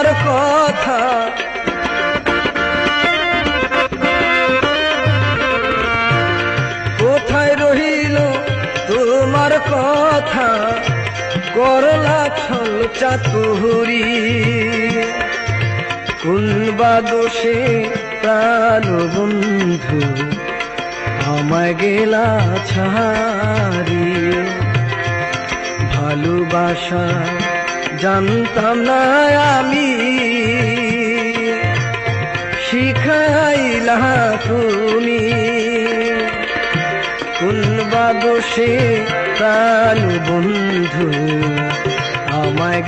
তোমার কথা কোথায় রহিল তোমার কথা করলা ছল চাতুরি কোন বা দোষে প্রাণ বন্ধু আমায় গেলা ছাড়ি ভালোবাসা জানতাম না আমি শিখাইলা তুমি কোন বা দোষে প্রাণ বন্ধু আমায়